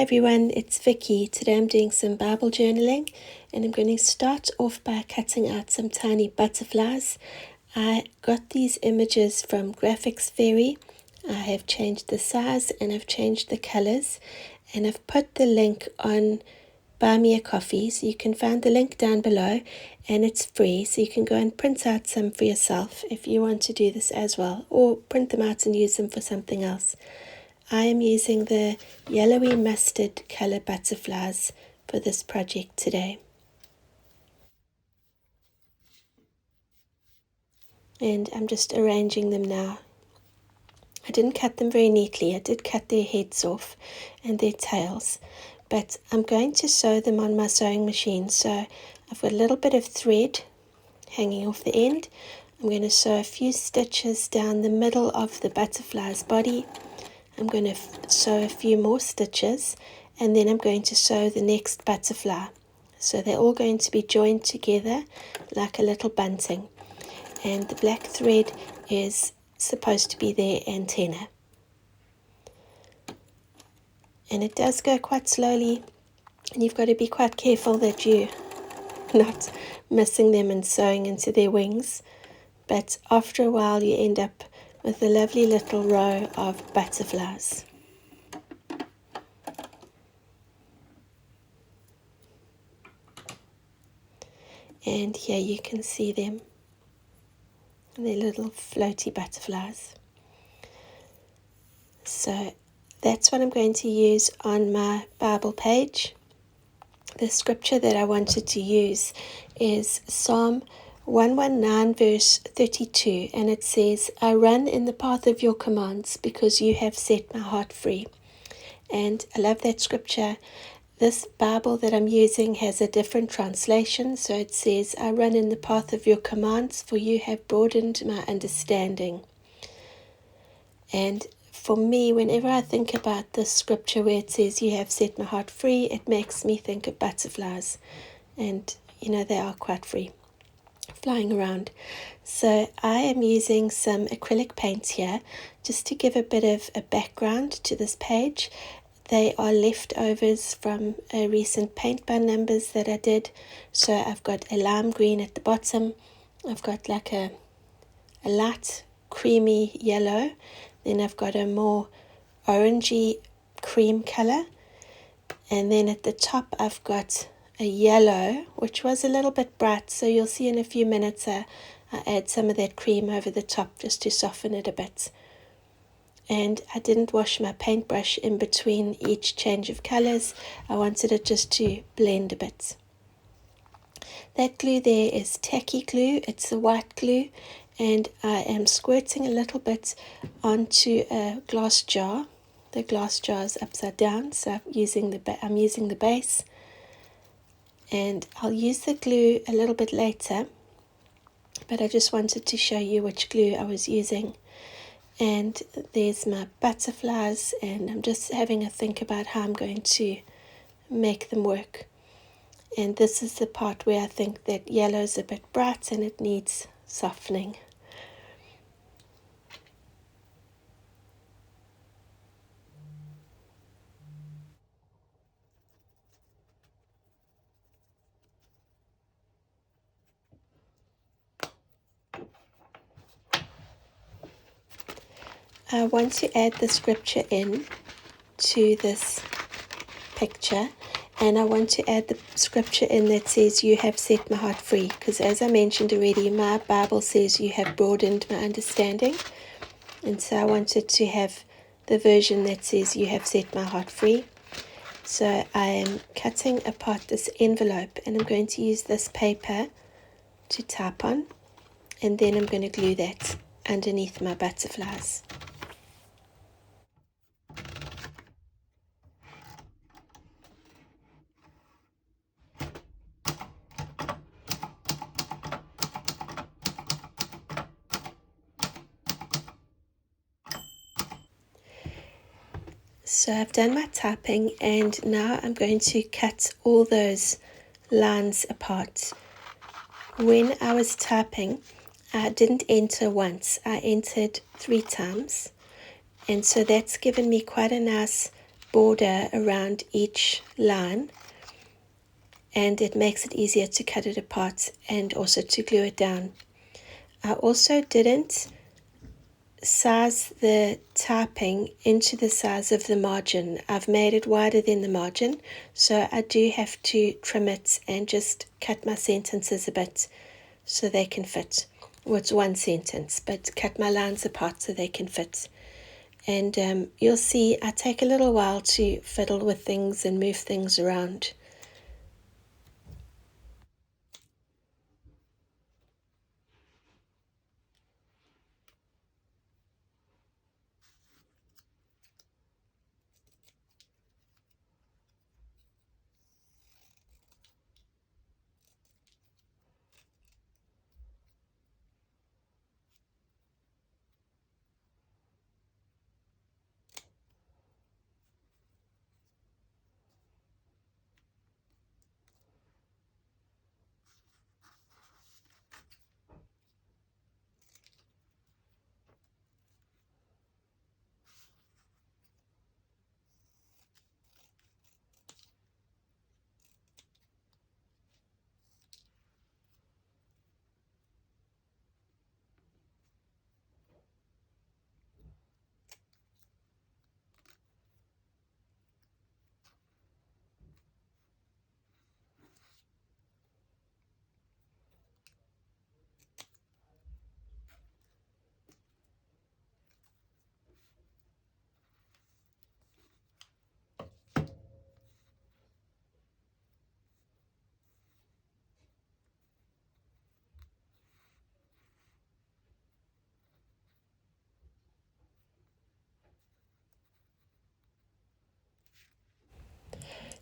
everyone, it's Vicky. Today I'm doing some Bible journaling and I'm going to start off by cutting out some tiny butterflies. I got these images from Graphics Fairy. I have changed the size and I've changed the colors, and I've put the link on Buy Me a Coffee, so you can find the link down below and it's free, so you can go and print out some for yourself if you want to do this as well, or print them out and use them for something else. I am using the yellowy mustard colour butterflies for this project today. And I'm just arranging them now. I didn't cut them very neatly. I did cut their heads off and their tails, but I'm going to sew them on my sewing machine. So I've got a little bit of thread hanging off the end. I'm going to sew a few stitches down the middle of the butterfly's body. I'm going to sew a few more stitches, and then I'm going to sew the next butterfly. So they're all going to be joined together like a little bunting. And the black thread is supposed to be their antenna. And it does go quite slowly, and you've got to be quite careful that you're not missing them and sewing into their wings. But after a while you end up with a lovely little row of butterflies. And here you can see them. They're little floaty butterflies. So that's what I'm going to use on my Bible page. The scripture that I wanted to use is Psalm 119 verse 32, and it says, I run in the path of your commands because you have set my heart free. And I love that scripture. This Bible that I'm using has a different translation, so it says, I run in the path of your commands, for you have broadened my understanding. And for me, whenever I think about this scripture where it says, you have set my heart free, it makes me think of butterflies. And, they are quite free, flying around. So I am using some acrylic paints here just to give a bit of a background to this page. They are leftovers from a recent paint by numbers that I did. So I've got a lime green at the bottom. I've got like a light creamy yellow. Then I've got a more orangey cream color. And then at the top I've got a yellow, which was a little bit bright. So you'll see in a few minutes I add some of that cream over the top just to soften it a bit. And I didn't wash my paintbrush in between each change of colors. I wanted it just to blend a bit. That glue there is tacky glue. It's a white glue, and I am squirting a little bit onto a glass jar. The glass jar is upside down, so I'm using the base, and I'll use the glue a little bit later, but I just wanted to show you which glue I was using. And there's my butterflies, and I'm just having a think about how I'm going to make them work. And this is the part where I think that yellow is a bit bright and it needs softening. I want to add the scripture in to this picture, and I want to add the scripture in that says you have set my heart free, because as I mentioned already, my Bible says you have broadened my understanding, and so I wanted to have the version that says you have set my heart free. So I am cutting apart this envelope, and I'm going to use this paper to type on, and then I'm going to glue that underneath my butterflies. So I've done my typing, and now I'm going to cut all those lines apart. When I was typing, I didn't enter once, I entered 3 times. And so that's given me quite a nice border around each line, and it makes it easier to cut it apart and also to glue it down. I also didn't size the typing into the size of the margin. I've made it wider than the margin, so I do have to trim it and just cut my sentences a bit so they can fit. Well, it's one sentence, but cut my lines apart so they can fit. And you'll see I take a little while to fiddle with things and move things around.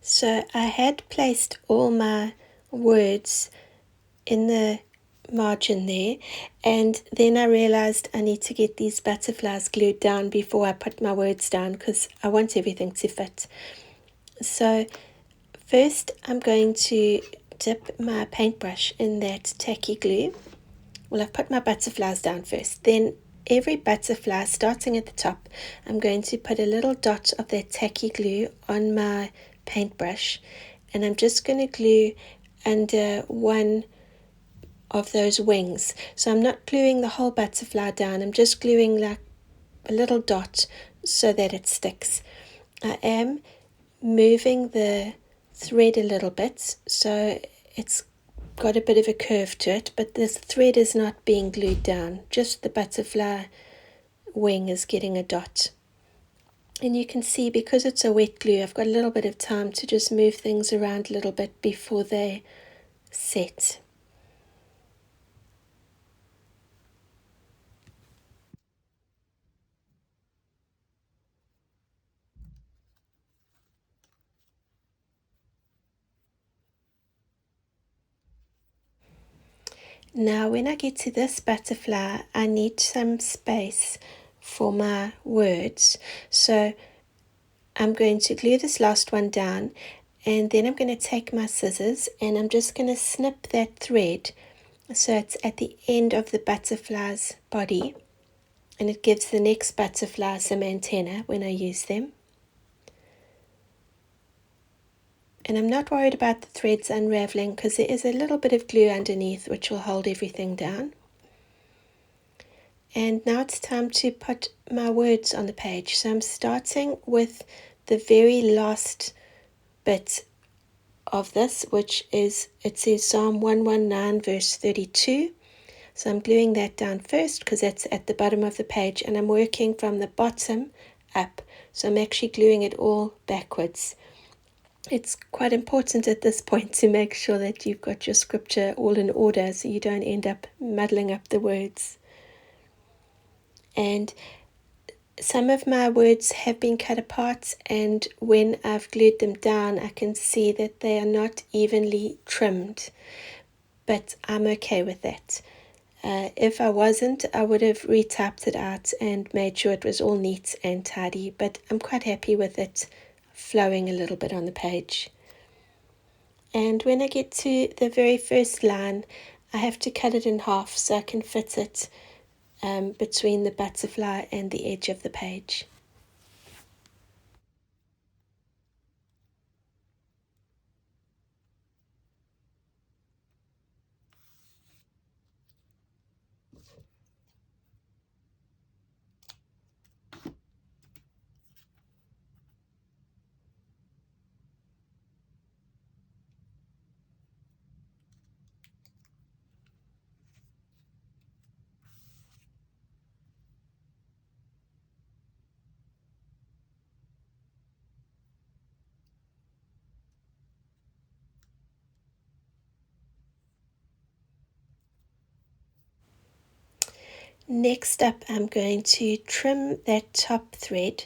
So I had placed all my words in the margin there, and then I realized I need to get these butterflies glued down before I put my words down because I want everything to fit. So first I'm going to dip my paintbrush in that tacky glue. Well, I've put my butterflies down first. Then every butterfly, starting at the top, I'm going to put a little dot of that tacky glue on my paintbrush, and I'm just going to glue under one of those wings. So I'm not gluing the whole butterfly down, I'm just gluing like a little dot so that it sticks. I am moving the thread a little bit so it's got a bit of a curve to it, but this thread is not being glued down, just the butterfly wing is getting a dot. And you can see because it's a wet glue, I've got a little bit of time to just move things around a little bit before they set. Now when I get to this butterfly, I need some space for my words. So I'm going to glue this last one down, and then I'm going to take my scissors and I'm just going to snip that thread so it's at the end of the butterfly's body, and it gives the next butterfly some antenna when I use them. And I'm not worried about the threads unraveling because there is a little bit of glue underneath which will hold everything down. And now it's time to put my words on the page. So I'm starting with the very last bit of this, which is, it says Psalm 119 verse 32. So I'm gluing that down first because that's at the bottom of the page, and I'm working from the bottom up. So I'm actually gluing it all backwards. It's quite important at this point to make sure that you've got your scripture all in order so you don't end up muddling up the words. And some of my words have been cut apart, and when I've glued them down I can see that they are not evenly trimmed, but I'm okay with that. If I wasn't, I would have retyped it out and made sure it was all neat and tidy, but I'm quite happy with it flowing a little bit on the page. And when I get to the very first line, I have to cut it in half so I can fit it between the butterfly and the edge of the page. Next up, I'm going to trim that top thread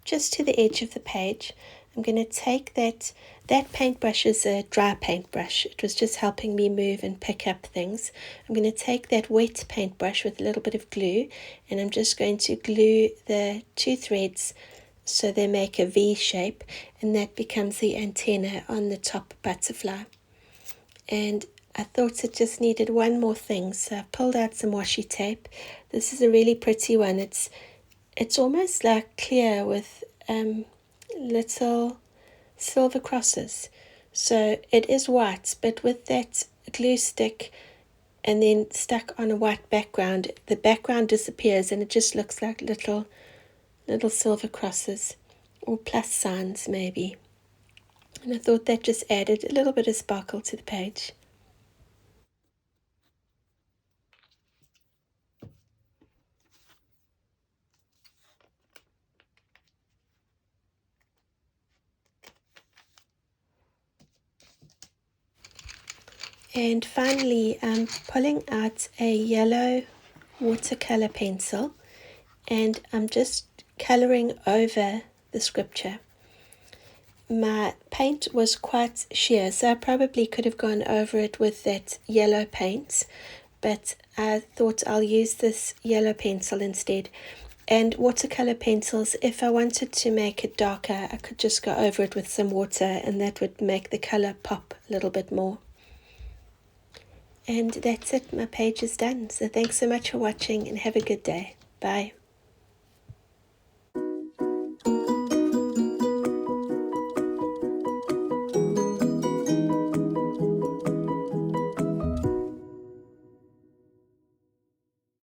just to the edge of the page. I'm going to take that paintbrush is a dry paintbrush. It was just helping me move and pick up things. I'm going to take that wet paintbrush with a little bit of glue, and I'm just going to glue the two threads so they make a V shape, and that becomes the antenna on the top butterfly. And I thought it just needed one more thing, so I pulled out some washi tape. This is a really pretty one. It's almost like clear with little silver crosses. So it is white, but with that glue stick and then stuck on a white background, the background disappears and it just looks like little silver crosses or plus signs maybe. And I thought that just added a little bit of sparkle to the page. And finally, I'm pulling out a yellow watercolor pencil and I'm just coloring over the scripture. My paint was quite sheer, so I probably could have gone over it with that yellow paint, but I thought I'll use this yellow pencil instead. And watercolor pencils, if I wanted to make it darker, I could just go over it with some water and that would make the color pop a little bit more. And that's it, my page is done. So thanks so much for watching and have a good day. Bye.